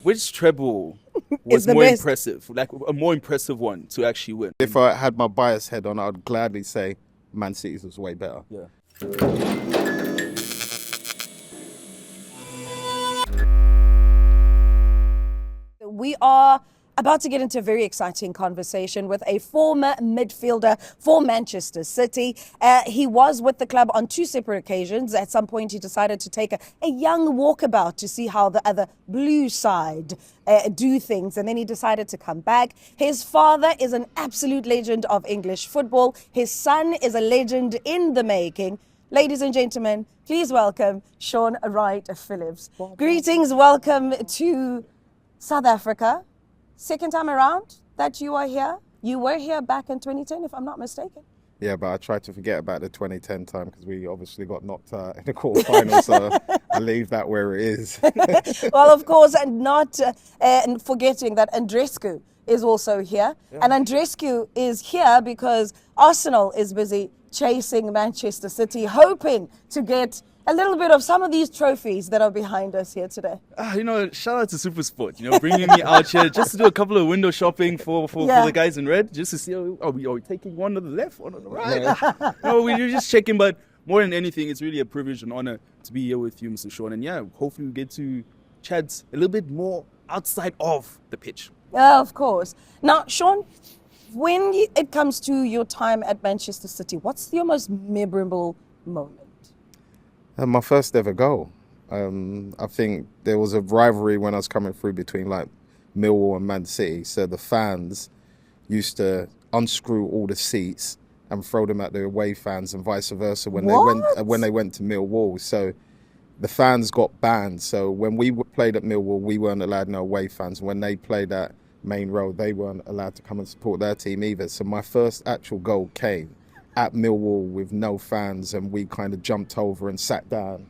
Which treble was the more best. impressive? Like a more impressive one to actually win? If I had my bias head on, I'd gladly say Man City's was way better. Yeah. We are about to get into a very exciting conversation with a former midfielder for Manchester City. He was with the club on two separate occasions. At some point, he decided to take a young walkabout to see how the other blue side do things, and then he decided to come back. His father is an absolute legend of English football. His son is a legend in the making. Ladies and gentlemen, please welcome Shaun Wright-Phillips. Greetings, welcome to South Africa. Second time around that you are here. You were here back in 2010, if I'm not mistaken. Yeah, but I tried to forget about the 2010 time because we obviously got knocked out in the quarterfinals, so I leave that where it is. Well, of course, and not forgetting that Andrescu is also here. Yeah. And Andrescu is here because Arsenal is busy chasing Manchester City, hoping to get a little bit of some of these trophies that are behind us here today. Shout out to SuperSport, bringing me out here just to do a couple of window shopping for the guys in red, just to see, are we taking one on the left, one on the right? Yeah. We're just checking, but more than anything, it's really a privilege and honor to be here with you, Mr. Shaun. And yeah, hopefully we get to chat a little bit more outside of the pitch. Yeah, of course. Now, Shaun, when it comes to your time at Manchester City, what's your most memorable moment? My first ever goal. I think there was a rivalry when I was coming through between like Millwall and Man City. So the fans used to unscrew all the seats and throw them at the away fans and vice versa when they went to Millwall. So the fans got banned. So when we played at Millwall, we weren't allowed no away fans. When they played at Main Road, they weren't allowed to come and support their team either. So my first actual goal came at Millwall with no fans, and we kind of jumped over and sat down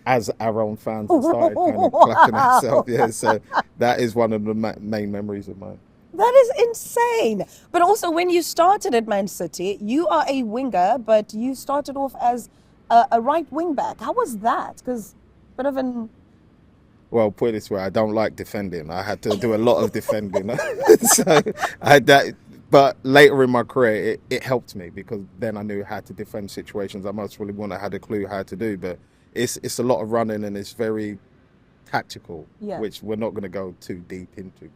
as our own fans and started kind of clapping ourselves. Yeah, so that is one of the main memories of mine. That is insane. But also, when you started at Man City, you are a winger, but you started off as a right wing back. How was that? Because bit of an... Well, put it this way, I don't like defending. I had to do a lot of defending. So I had that. But later in my career, it helped me because then I knew how to defend situations I most really wouldn't have had a clue how to do. But it's a lot of running and it's very tactical, which we're not going to go too deep into.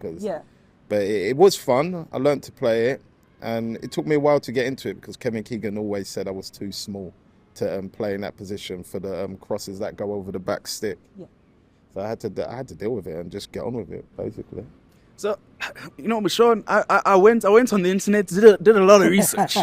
But it was fun. I learned to play it, and it took me a while to get into it because Kevin Keegan always said I was too small to play in that position for the crosses that go over the back stick. Yeah. So I had to deal with it and just get on with it, basically. So, Shaun, I went on the internet, did a lot of research.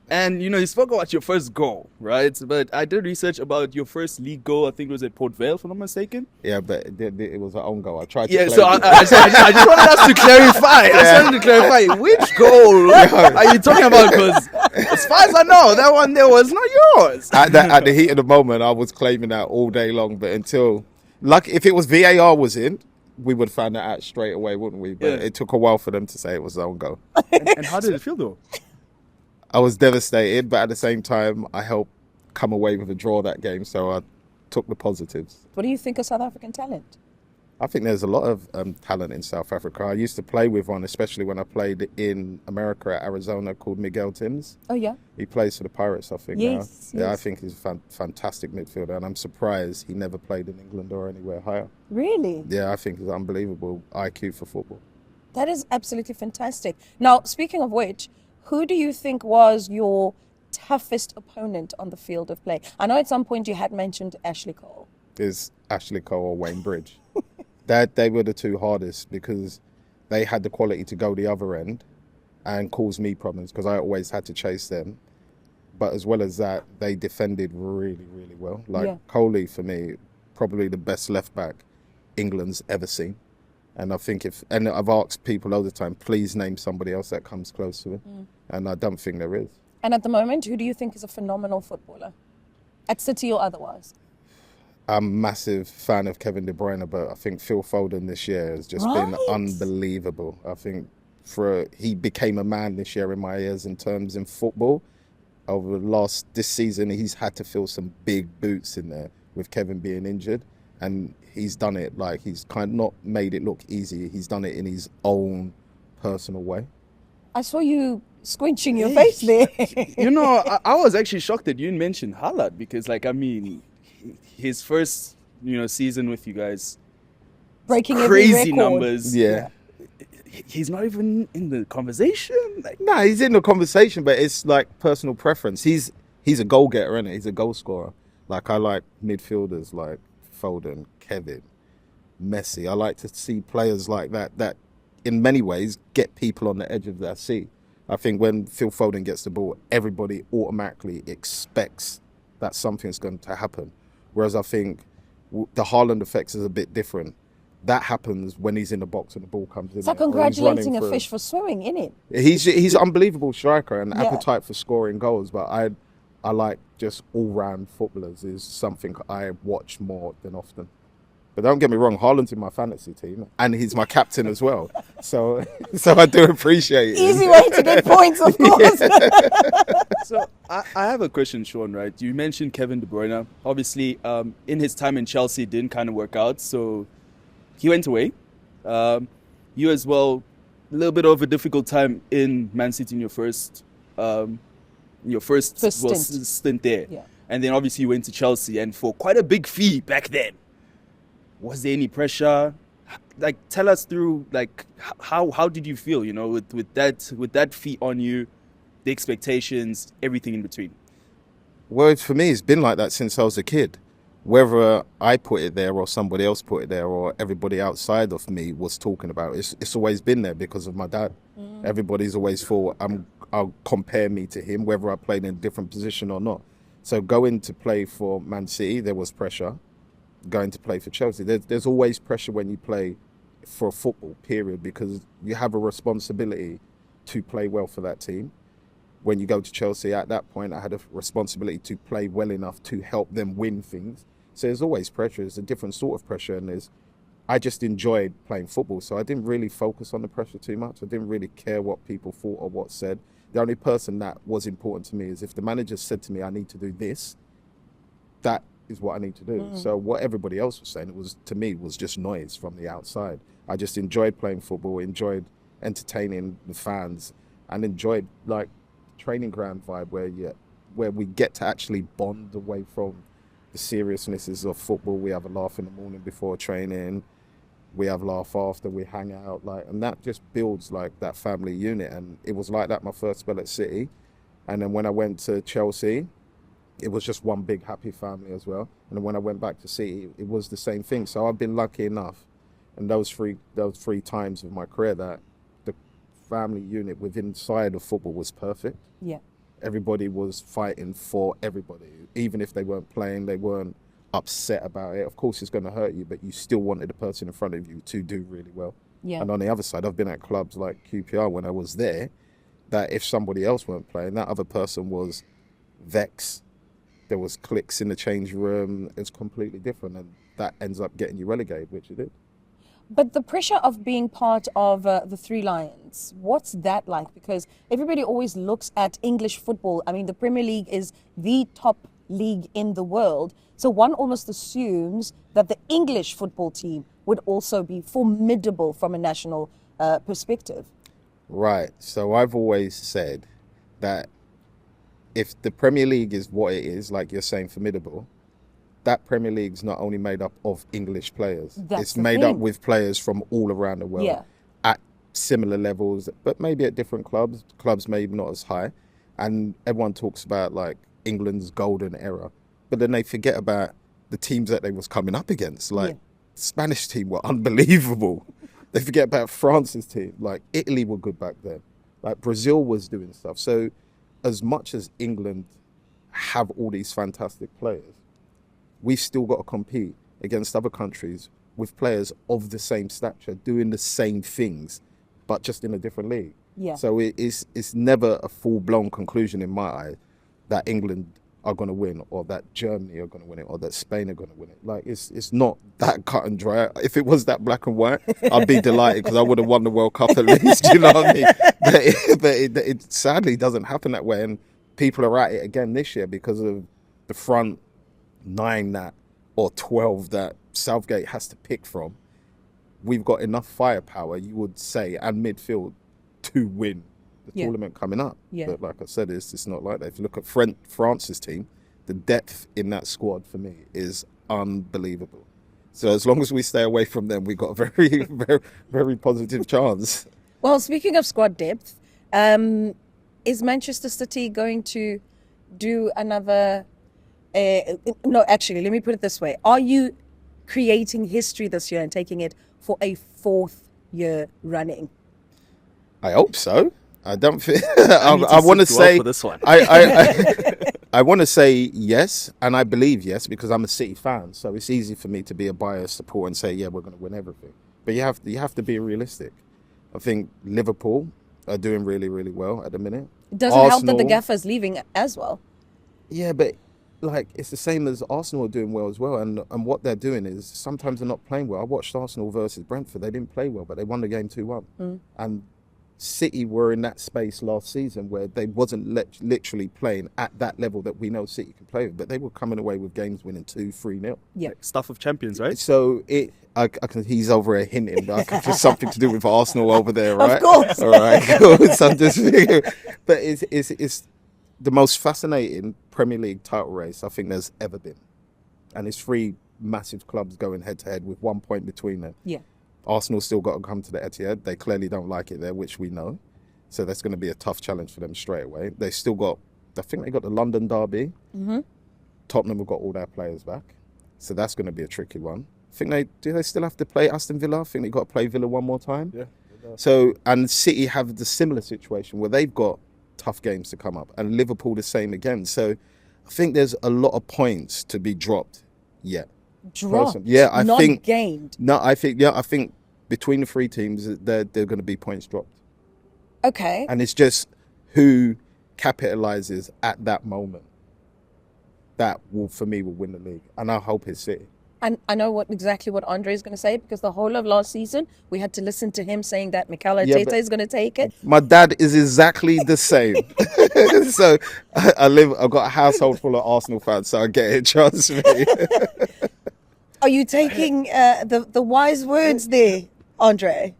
And, you spoke about your first goal, right? But I did research about your first league goal. I think it was at Port Vale, if I'm not mistaken. Yeah, but it was an own goal. I tried to play. So I just wanted us to clarify. I just wanted to clarify, which goal are you talking about? Because as far as I know, that one there was not yours. At the heat of the moment, I was claiming that all day long. But if it was VAR was in, we would find that out straight away, wouldn't we? But it took a while for them to say it was their own goal. And how did it feel, though? I was devastated, but at the same time, I helped come away with a draw that game, so I took the positives. What do you think of South African talent? I think there's a lot of talent in South Africa. I used to play with one, especially when I played in America at Arizona, called Miguel Timms. Oh, yeah? He plays for the Pirates, I think, yes, now. Yeah, I think he's a fantastic midfielder, and I'm surprised he never played in England or anywhere higher. Really? Yeah, I think he's unbelievable IQ for football. That is absolutely fantastic. Now, speaking of which, who do you think was your toughest opponent on the field of play? I know at some point you had mentioned Ashley Cole. Is Ashley Cole or Wayne Bridge? They were the two hardest because they had the quality to go the other end and cause me problems because I always had to chase them. But as well as that, they defended really, really well. Coley, for me, probably the best left back England's ever seen. And I think I've asked people all the time, please name somebody else that comes close to it. And I don't think there is. And at the moment, who do you think is a phenomenal footballer? At City or otherwise? I'm a massive fan of Kevin De Bruyne, but I think Phil Foden this year has just been unbelievable. I think he became a man this year in my ears in terms in football. Over this season, he's had to fill some big boots in there with Kevin being injured. and he's done it like he's kind of not made it look easy. He's done it in his own personal way. I saw you squinching your face there. I was actually shocked that you didn't mention Haaland because, like, I mean, his first, season with you guys, breaking crazy every record. numbers. Yeah. He's not even in the conversation. Like, No, he's in the conversation, but it's like personal preference. He's a goal getter, isn't he? He's a goal scorer. Like, I like midfielders like Foden, Kevin, Messi. I like to see players like that in many ways get people on the edge of their seat. I think when Phil Foden gets the ball, everybody automatically expects that something's going to happen. Whereas I think the Haaland effect is a bit different. That happens when he's in the box and the ball comes in. It's like congratulating a fish for swimming, isn't it? He's an unbelievable striker and Yeah. appetite for scoring goals, but I like just all-round footballers is something I watch more than often. But don't get me wrong, Haaland's in my fantasy team and he's my captain as well. So I do appreciate it. Easy way to get points, of course. So I have a question, Shaun, right? You mentioned Kevin De Bruyne. Obviously, in his time in Chelsea, it didn't kind of work out, so he went away. You as well, a little bit of a difficult time in Man City in your first stint there. Yeah. And then obviously you went to Chelsea, and for quite a big fee back then. Was there any pressure? Like, tell us through, like, how did you feel, with that fee on you, the expectations, everything in between? Well, for me, it's been like that since I was a kid. Whether I put it there or somebody else put it there or everybody outside of me was talking about it, it's always been there because of my dad. Everybody's always thought I'll compare me to him, whether I played in a different position or not. So going to play for Man City, there was pressure. Going to play for Chelsea, there's always pressure when you play for a football, period, because you have a responsibility to play well for that team. When you go to Chelsea, at that point, I had a responsibility to play well enough to help them win things. So there's always pressure. It's a different sort of pressure, and I just enjoyed playing football, so I didn't really focus on the pressure too much. I didn't really care what people thought or what said. The only person that was important to me is if the manager said to me, I need to do this, that is what I need to do. So what everybody else was saying, to me, was just noise from the outside. I just enjoyed playing football, enjoyed entertaining the fans, and enjoyed like training ground vibe where we get to actually bond away from the seriousnesses of football. We have a laugh in the morning before training, we have a laugh after, we hang out, and that just builds like that family unit. And it was like that my first spell at City, and then when I went to Chelsea, it was just one big happy family as well. And then when I went back to City, it was the same thing. So I've been lucky enough, and those three times of my career, that the family unit within inside of football was perfect. Yeah. Everybody was fighting for everybody. Even if they weren't playing, they weren't upset about it. Of course, it's going to hurt you, but you still wanted the person in front of you to do really well. Yeah. And on the other side, I've been at clubs like QPR when I was there, that if somebody else weren't playing, that other person was vexed. There was cliques in the change room. It's completely different, and that ends up getting you relegated, which it did. But the pressure of being part of the Three Lions, what's that like? Because everybody always looks at English football. I mean, the Premier League is the top league in the world. So one almost assumes that the English football team would also be formidable from a national perspective. Right. So I've always said that if the Premier League is what it is, like you're saying, formidable, that Premier League's not only made up of English players. It's made up with players from all around the world at similar levels, but maybe at different clubs maybe not as high. And everyone talks about like England's golden era, but then they forget about the teams that they was coming up against. Like the Spanish team were unbelievable. They forget about France's team. Like Italy were good back then. Like Brazil was doing stuff. So as much as England have all these fantastic players, we've still got to compete against other countries with players of the same stature, doing the same things, but just in a different league. Yeah. So it's never a full-blown conclusion in my eye that England are going to win, or that Germany are going to win it, or that Spain are going to win it. Like, it's not that cut and dry. If it was that black and white, I'd be delighted because I would have won the World Cup at least, you know what I mean? But it sadly doesn't happen that way, and people are at it again this year because of the front 9 or 12 that Southgate has to pick from, we've got enough firepower, you would say, and midfield to win the tournament coming up. Yeah. But like I said, it's not like that. If you look at France's team, the depth in that squad for me is unbelievable. So as long as we stay away from them, we've got a very, very, very positive chance. Well, speaking of squad depth, is Manchester City going to do another... no, actually, let me put it this way. Are you creating history this year and taking it for a 4th year running? I hope so. I don't think... I want to say... for this one. I want to say yes, and I believe yes, because I'm a City fan, so it's easy for me to be a biased supporter and say, yeah, we're going to win everything. But you have to be realistic. I think Liverpool are doing really, really well at the minute. It doesn't help that the gaffer's leaving as well. Yeah, but it's the same as Arsenal are doing well as well, and what they're doing is sometimes they're not playing well. I watched Arsenal versus Brentford. They didn't play well, but they won the game 2-1. And City were in that space last season where they wasn't literally playing at that level that we know City can play with, but they were coming away with games winning 2-3-0. Yeah, stuff of champions, right? So he's over here hinting like there's something to do with Arsenal over there, right? Of course. All right, cool. So I'm just, but it's the most fascinating Premier League title race I think there's ever been, and it's 3 massive clubs going head to head with 1 point between them. Yeah. Arsenal still got to come to the Etihad. They clearly don't like it there, which we know. So that's going to be a tough challenge for them straight away. They still got, I think they got the London derby. Mm-hmm. Tottenham have got all their players back. So that's going to be a tricky one. Do they still have to play Aston Villa? I think they've got to play Villa one more time. Yeah. So, and City have the similar situation where they've got tough games to come up. And Liverpool the same again. So I think there's a lot of points to be dropped yet. Dropped? Yeah, I not think... gained? No, I think between the 3 teams, they're going to be points dropped. Okay. And it's just who capitalises at that moment. That for me, will win the league. And I hope it's City. And I know exactly what Andre is going to say, because the whole of last season, we had to listen to him saying that Mikel Arteta is going to take it. My dad is exactly the same. So I've got a household full of Arsenal fans, so I get it, trust me. Are you taking the wise words there, Andre?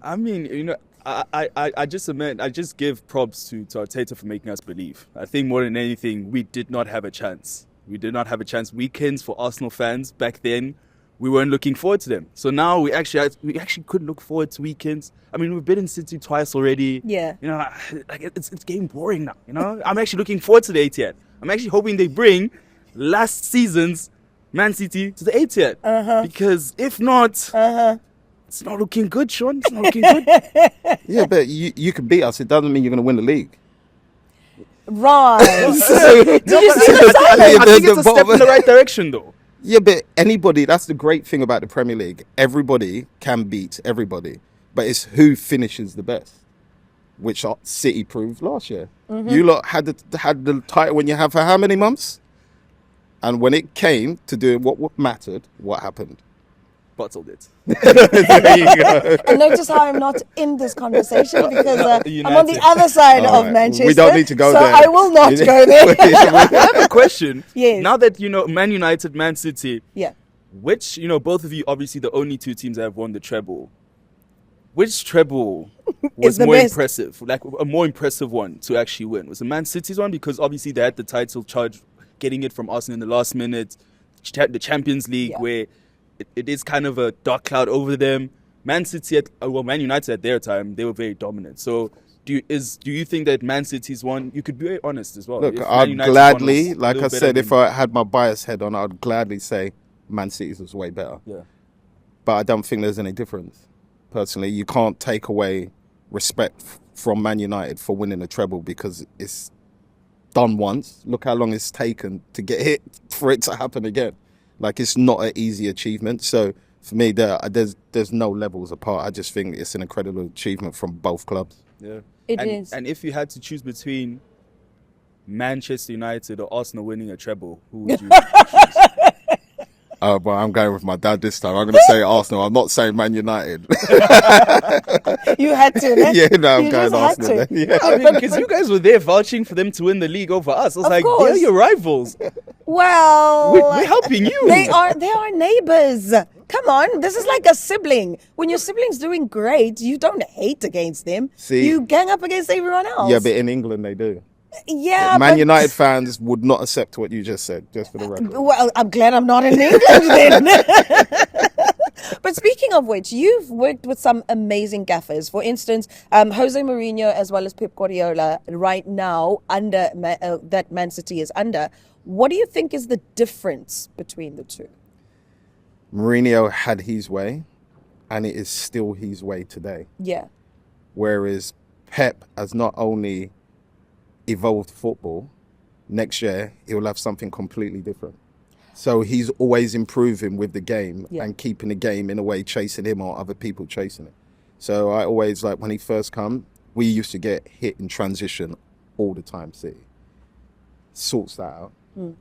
I mean, I just give props to Arteta for making us believe. I think more than anything, we did not have a chance. We did not have a chance. Weekends for Arsenal fans back then, we weren't looking forward to them. So now we actually could look forward to weekends. I mean, we've been in City twice already. Yeah. You know, like it's getting boring now. You know, I'm actually looking forward to the Etihad. I'm actually hoping they bring last season's Man City to the Etihad. Because if not, it's not looking good, Shaun. It's not looking good. Yeah, but you can beat us. It doesn't mean you're going to win the league. Right. Did you see I think it's a step in the right direction, though. Yeah, but anybody, that's the great thing about the Premier League. Everybody can beat everybody. But it's who finishes the best, which City proved last year. You lot had the title when you have for how many months? And when it came to doing what mattered, what happened? Bottled it. There you go. And notice how I'm not in this conversation, because I'm on the other side of Manchester. We don't need to go there. So I will not go there. I have a question. Yes. Now that, Man United, Man City, yeah, which, both of you, obviously the only 2 teams that have won the treble. Which treble was more impressive? Like a more impressive one to actually win? Was the Man City's one? Because obviously they had the title charge, getting it from Arsenal in the last minute. The Champions League, where it is kind of a dark cloud over them. Man United at their time, they were very dominant. So do you think that Man City's one? You could be very honest as well. Look, I'd gladly, like I said, if I had my bias head on, I'd gladly say Man City's was way better. Yeah. But I don't think there's any difference. Personally, you can't take away respect from Man United for winning a treble because it's done once. Look how long it's taken to get hit for it to happen again. Like, it's not an easy achievement. So for me, there's no levels apart. I just think it's an incredible achievement from both clubs. Yeah, it is. And if you had to choose between Manchester United or Arsenal winning a treble, who would you choose? Well, I'm going with my dad this time. I'm going to say Arsenal. I'm not saying Man United. You had to, yeah, no, I'm going Arsenal. Yeah. I mean, because you guys were there vouching for them to win the league over us. I was like, they're your rivals. Well, We're helping you. They are neighbors. Come on, this is like a sibling. When your sibling's doing great, you don't hate against them. See, you gang up against everyone else. Yeah, but in England they do. Yeah, Man but, United fans would not accept what you just said, just for the record. Well, I'm glad I'm not in England then. But speaking of which, you've worked with some amazing gaffers. For instance, Jose Mourinho as well as Pep Guardiola right now under that Man City is under. What do you think is the difference between the two? Mourinho had his way, and it is still his way today. Yeah. Whereas Pep has not only evolved football, next year he'll have something completely different. So he's always improving with the game and keeping the game in a way chasing him or other people chasing it. So I always, like, when he first come, we used to get hit in transition all the time, City. Sorts that out.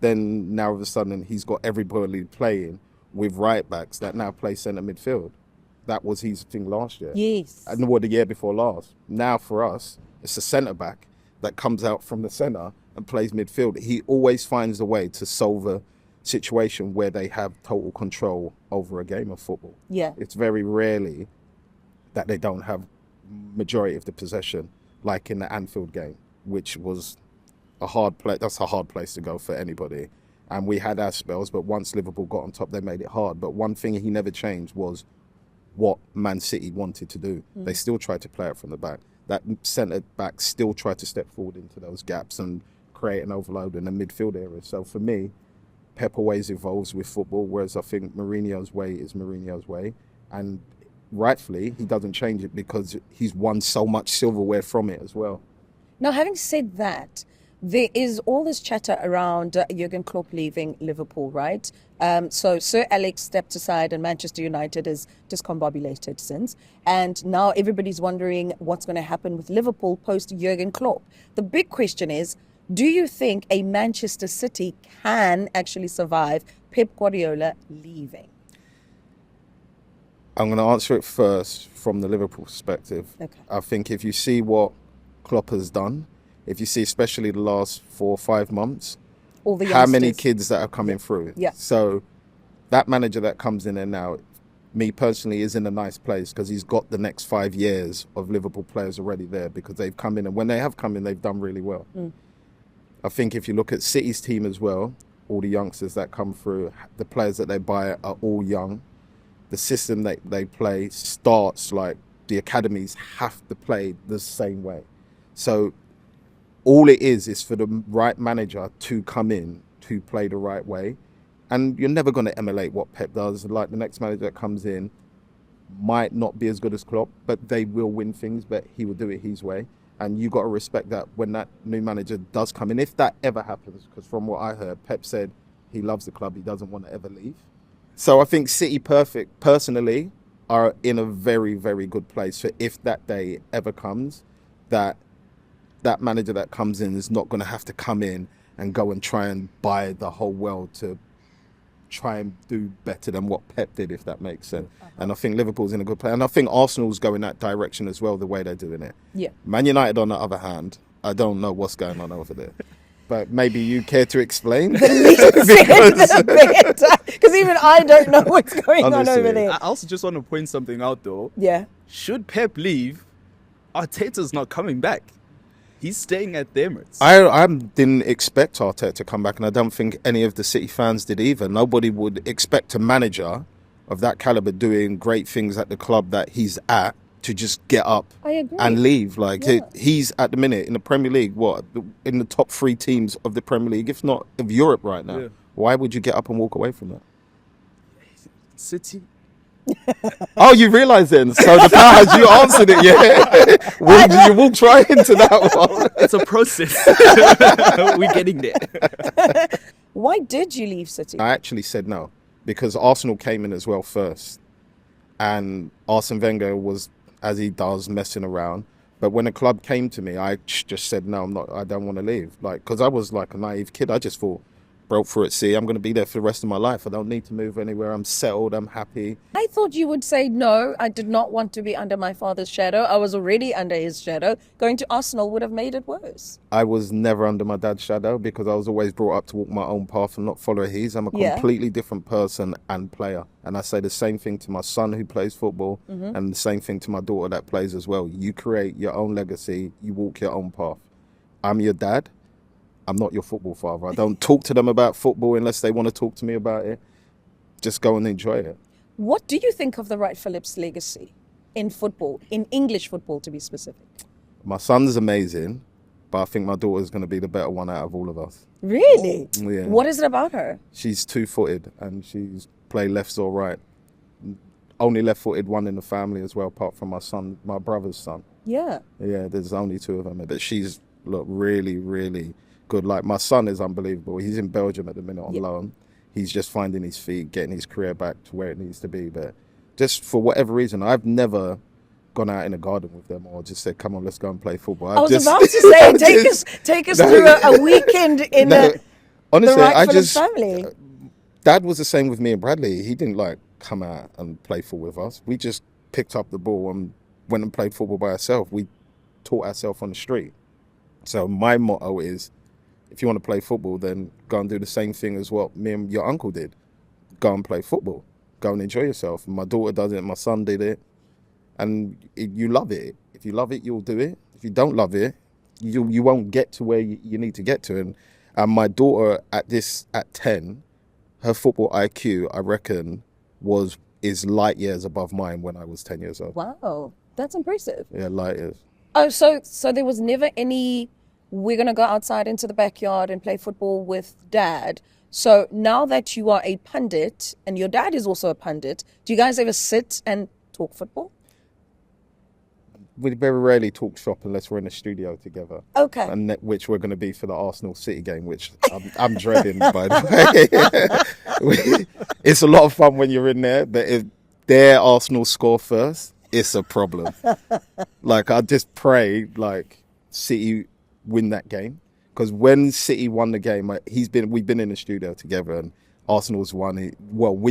Then now all of a sudden he's got everybody playing with right backs that now play centre midfield. That was his thing last year. Yes. And the year before last. Now for us, it's a centre back that comes out from the centre and plays midfield. He always finds a way to solve a situation where they have total control over a game of football. Yeah. It's very rarely that they don't have majority of the possession, like in the Anfield game, which was a hard play. That's a hard place to go for anybody. And we had our spells, but once Liverpool got on top, they made it hard. But one thing he never changed was what Man City wanted to do. They still tried to play it from the back. That centre back still tried to step forward into those gaps and create an overload in the midfield area. So for me, Pep always evolves with football, whereas I think Mourinho's way is Mourinho's way. And rightfully, he doesn't change it because he's won so much silverware from it as well. Now, having said that, there is all this chatter around Jurgen Klopp leaving Liverpool, right? So Sir Alex stepped aside and Manchester United is discombobulated since. And now everybody's wondering what's going to happen with Liverpool post Jurgen Klopp. The big question is, do you think a Manchester City can actually survive Pep Guardiola leaving? I'm going to answer it first from the Liverpool perspective. Okay. I think if you see what Klopp has done, if you see especially the last 4 or 5 months, All the how many youngsters. kids that are coming through. Yeah. So that manager that comes in there now, me personally, is in a nice place because he's got the next 5 years of Liverpool players already there because they've come in, and when they have come in, they've done really well. I think if you look at City's team as well, all the youngsters that come through, the players that they buy are all young. The system that they play starts like the academies have to play the same way. So all it is for the right manager to come in to play the right way. And you're never going to emulate what Pep does. Like the next manager that comes in might not be as good as Klopp, but they will win things, but he will do it his way. And you got to respect that when that new manager does come in, if that ever happens, because from what I heard, Pep said he loves the club, he doesn't want to ever leave. So I think City personally are in a very, very good place for if that day ever comes, that manager that comes in is not going to have to come in and go and try and buy the whole world to try and do better than what Pep did, if that makes sense. And I think Liverpool's in a good place. And I think Arsenal's going that direction as well, the way they're doing it. Yeah. Man United, on the other hand, I don't know what's going on over there. But maybe you care to explain? Because even I don't know what's going on over there. I also just want to point something out, though. Yeah. Should Pep leave, Arteta's not coming back. He's staying at the Emirates. I didn't expect Arteta to come back, and I don't think any of the City fans did either. Nobody would expect a manager of that caliber doing great things at the club that he's at to just get up and leave. Like, he's at the minute in the Premier League, in the top 3 teams of the Premier League, if not of Europe right now. Yeah. Why would you get up and walk away from that? City. Oh, you realise then? So the powers, you answered it, yeah? You will try into that one. It's a process. We're getting there. Why did you leave City? I actually said no, because Arsenal came in as well first. And Arsene Wenger was, as he does, messing around. But when the club came to me, I just said, no, I don't want to leave. Like, because I was like a naive kid. I just thought, broke through at sea. I'm going to be there for the rest of my life. I don't need to move anywhere. I'm settled. I'm happy. I thought you would say, no, I did not want to be under my father's shadow. I was already under his shadow. Going to Arsenal would have made it worse. I was never under my dad's shadow because I was always brought up to walk my own path and not follow his. I'm a completely different person and player. And I say the same thing to my son who plays football and the same thing to my daughter that plays as well. You create your own legacy. You walk your own path. I'm your dad. I'm not your football father. I don't talk to them about football unless they want to talk to me about it. Just go and enjoy it. What do you think of the Wright-Phillips legacy in football, in English football to be specific? My son's amazing, but I think my daughter's going to be the better one out of all of us. Really? Yeah. What is it about her? She's two-footed and she's played left or right. Only left-footed one in the family as well, apart from my brother's son. Yeah. Yeah, there's only two of them. But she's, really, really good. Like, my son is unbelievable. He's in Belgium at the minute on loan. He's just finding his feet, getting his career back to where it needs to be. But just for whatever reason, I've never gone out in a garden with them or just said, come on, let's go and play football. I was about to say, take us through a weekend in honestly, the Wright-Phillips family. Dad was the same with me and Bradley. He didn't come out and play football with us. We just picked up the ball and went and played football by ourselves. We taught ourselves on the street. So my motto is, if you want to play football, then go and do the same thing as what me and your uncle did. Go and play football. Go and enjoy yourself. And my daughter does it. My son did it. And you love it. If you love it, you'll do it. If you don't love it, you won't get to where you need to get to. And my daughter at 10, her football IQ, I reckon, is light years above mine when I was 10 years old. Wow, that's impressive. Yeah, light years. Oh, so there was never any, we're going to go outside into the backyard and play football with Dad. So now that you are a pundit and your dad is also a pundit, do you guys ever sit and talk football? We very rarely talk shop unless we're in a studio together. Okay. And which we're going to be for the Arsenal City game, which I'm dreading, by the way. It's a lot of fun when you're in there, but if their Arsenal score first, it's a problem. I just pray, City win that game. Because when City won the game, we've been in the studio together and Arsenal's won.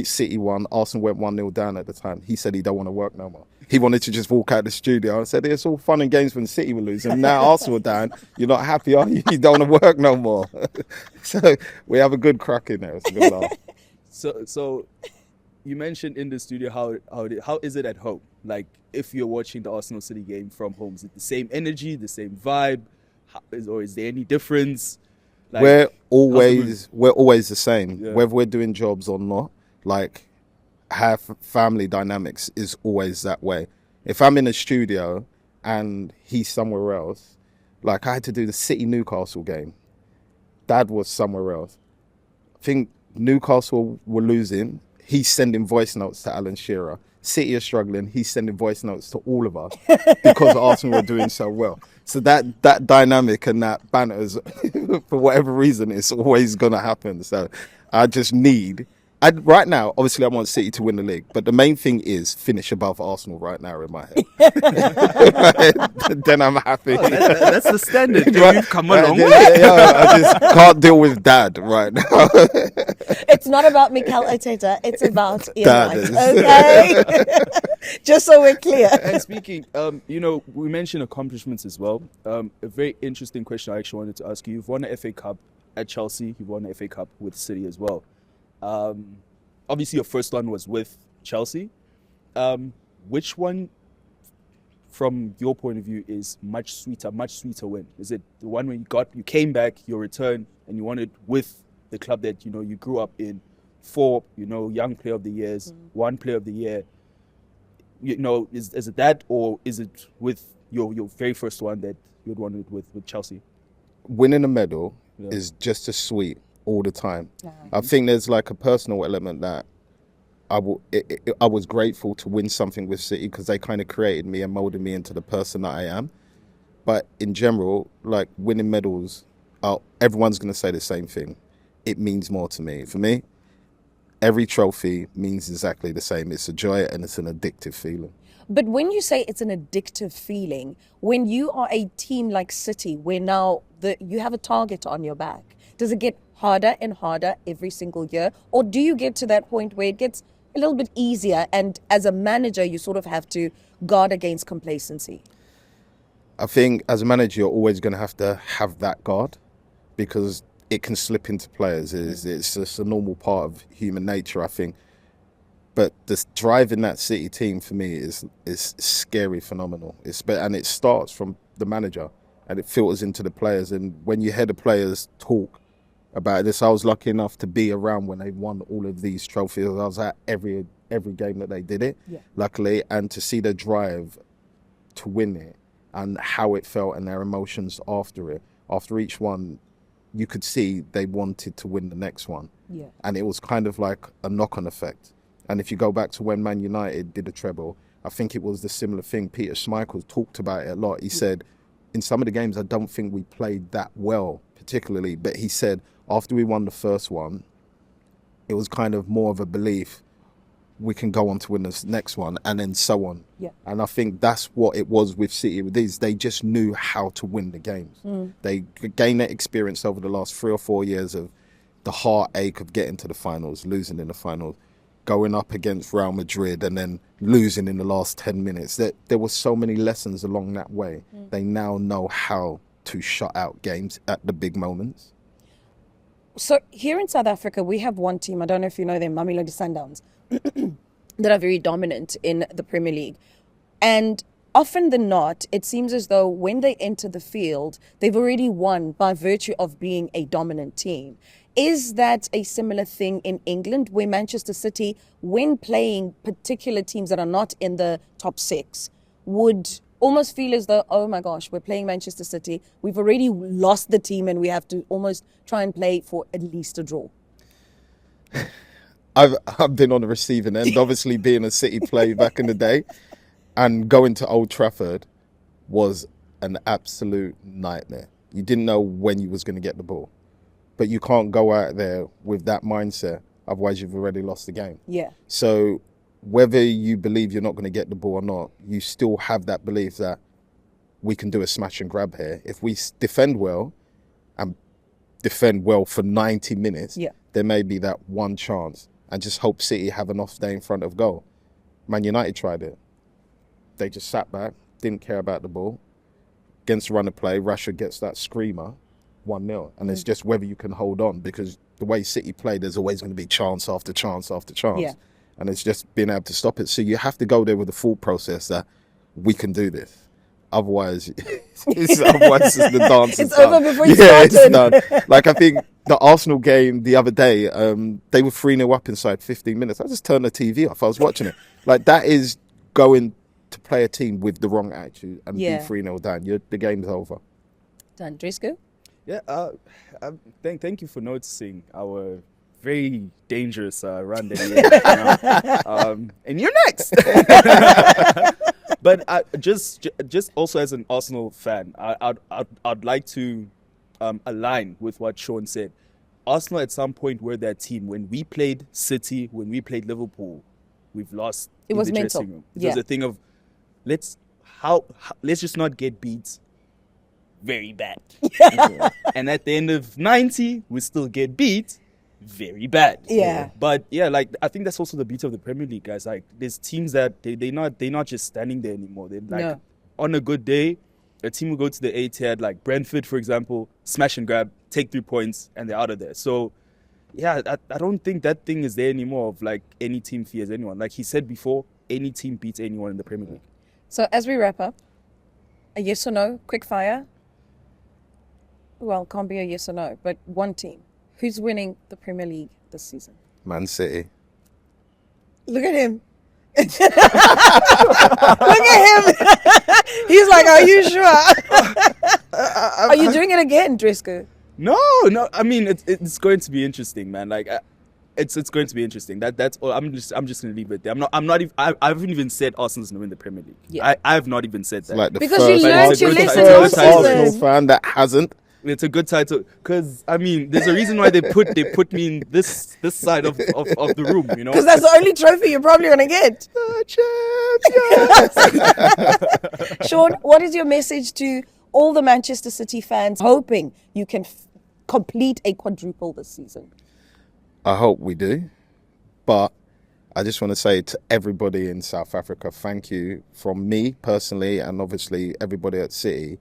City won. Arsenal went 1-0 down at the time. He said he don't want to work no more. He wanted to just walk out the studio. I said, it's all fun and games when City were losing. And now Arsenal are down. You're not happy, are you? You don't want to work no more. So we have a good crack in there. It's a good laugh. So you mentioned in the studio how is it at home? Like, if you're watching the Arsenal City game from home, is it the same energy, the same vibe? Or is there any difference? We're always the same, yeah. Whether we're doing jobs or not. Our family dynamics is always that way. If I'm in a studio and he's somewhere else, I had to do the City Newcastle game. Dad was somewhere else. I think Newcastle were losing. He's sending voice notes to Alan Shearer. City are struggling. He's sending voice notes to all of us because Arsenal are doing so well. So that dynamic and that banter, for whatever reason, it's always going to happen. So I just right now, obviously I want City to win the league, but the main thing is finish above Arsenal right now in my head. Then I'm happy. Oh, that's the standard. You've come a long way. I just can't deal with Dad right now. It's not about Mikel Arteta. It's about Ian Dad Wright. Okay? Just so we're clear. And speaking, we mentioned accomplishments as well. A very interesting question I actually wanted to ask you. You've won the FA Cup at Chelsea. You've won the FA Cup with City as well. Obviously, your first one was with Chelsea. Which one, from your point of view, is much sweeter win? Is it the one when you came back, your return, and you won it with the club that you grew up in? 4, young player of the years, 1 player of the year. Is it that, or is it with your very first one that you'd won it with Chelsea? Winning a medal is just as sweet all the time. Yeah. I think there's a personal element that I was grateful to win something with City because they kind of created me and molded me into the person that I am. But in general, winning medals, everyone's going to say the same thing. It means more to me. For me, every trophy means exactly the same. It's a joy and it's an addictive feeling. But when you say it's an addictive feeling, when you are a team like City, where now you have a target on your back, does it get harder and harder every single year? Or do you get to that point where it gets a little bit easier and as a manager you sort of have to guard against complacency? I think as a manager you're always going to have that guard, because it can slip into players. It's just a normal part of human nature, I think. But this driving that City team for me is scary, phenomenal. And it starts from the manager and it filters into the players. And when you hear the players talk about this, I was lucky enough to be around when they won all of these trophies. I was at every game that they did it, luckily, and to see the drive to win it and how it felt and their emotions after it. After each one, you could see they wanted to win the next one. Yeah. And it was kind of like a knock-on effect. And if you go back to when Man United did a treble, I think it was the similar thing. Peter Schmeichel talked about it a lot. He said, in some of the games, I don't think we played that well, particularly. But he said, after we won the first one, it was kind of more of a belief we can go on to win this next one, and then so on. Yeah. And I think that's what it was with City. With these, they just knew how to win the games. They gained that experience over the last 3 or 4 years of the heartache of getting to the finals, losing in the finals, going up against Real Madrid and then losing in the last 10 minutes. There were so many lessons along that way. They now know how to shut out games at the big moments. So here in South Africa, we have one team, I don't know if you know them, Mamelodi Sundowns, that are very dominant in the Premier League. And often than not, it seems as though when they enter the field, they've already won by virtue of being a dominant team. Is that a similar thing in England, where Manchester City, when playing particular teams that are not in the top 6, would almost feel as though, oh my gosh, we're playing Manchester City, we've already lost the team and we have to almost try and play for at least a draw? I've been on the receiving end, obviously being a City player back in the day, and going to Old Trafford was an absolute nightmare. You didn't know when you was going to get the ball. But you can't go out there with that mindset, otherwise you've already lost the game. Yeah. So whether you believe you're not going to get the ball or not, you still have that belief that we can do a smash and grab here. If we defend well and defend well for 90 minutes, there may be that one chance, and just hope City have an off day in front of goal. Man United tried it. They just sat back, didn't care about the ball. Against the run of play, Rashford gets that screamer, 1-0. And it's just whether you can hold on, because the way City play, there's always going to be chance after chance after chance. Yeah. And it's just being able to stop it. So you have to go there with the full process that we can do this. Otherwise, it's the dance. It's over before you started. It's done. Like, I think the Arsenal game the other day, they were 3-0 up inside 15 minutes. I just turned the TV off. I was watching it. Like, that is going to play a team with the wrong attitude and be 3-0 down. The game's over. Done. Driscoll? Yeah, thank you for noticing our very dangerous run that and you're next. But just also as an Arsenal fan, I'd like to align with what Shaun said. Arsenal at some point were that team. When we played City, when we played Liverpool, we've lost. It was mental. It was a thing of let's just not get beat very bad. And at the end of 90, we still get beat very bad. Yeah. But yeah, like, I think that's also the beauty of the Premier League, guys. Like, there's teams that they're not just standing there anymore. They're like, on a good day, a team will go to the A-tier, like Brentford, for example, smash and grab, take 3 points, and they're out of there. So yeah, I don't think that thing is there anymore of like any team fears anyone. Like he said before, any team beats anyone in the Premier League. So as we wrap up, a yes or no, quick fire. Well, can't be a yes or no, but one team. Who's winning the Premier League this season? Man City. Look at him. Look at him. He's like, are you sure? Are you doing it again, Driscoll? No. I mean, it's going to be interesting, man. Like, it's going to be interesting. That's all. I'm just going to leave it there. I haven't even said Arsenal's going to win the Premier League. Yeah. I have not even said that. Like because you learned to listen to Arsenal fan that hasn't. It's a good title because I mean, there's a reason why they put me in this side of the room, you know. Because that's the only trophy you're probably gonna get. Shaun, what is your message to all the Manchester City fans hoping you can complete a quadruple this season? I hope we do. But I just want to say to everybody in South Africa, thank you from me personally and obviously everybody at City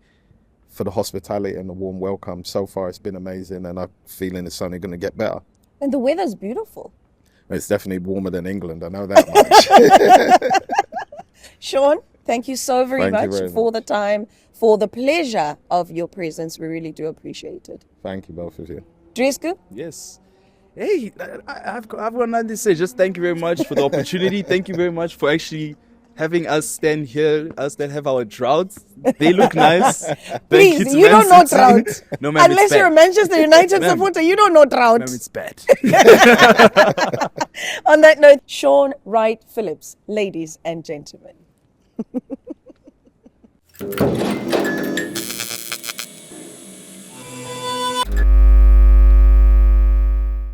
for the hospitality and the warm welcome. So far it's been amazing and I'm feeling it's only going to get better. And the weather's beautiful. It's definitely warmer than England, I know that much. Shaun, thank you so very much for the time, for the pleasure of your presence. We really do appreciate it. Thank you, both of you. Dresku? Yes. Hey, I've got nothing to say. Just thank you very much for the opportunity. Thank you very much for actually having us stand here, us that have our droughts. They look nice. Please, you don't know drought. No, ma'am, unless you're a Manchester United supporter, you don't know drought. Ma'am, it's bad. On that note, Shaun Wright-Phillips, ladies and gentlemen.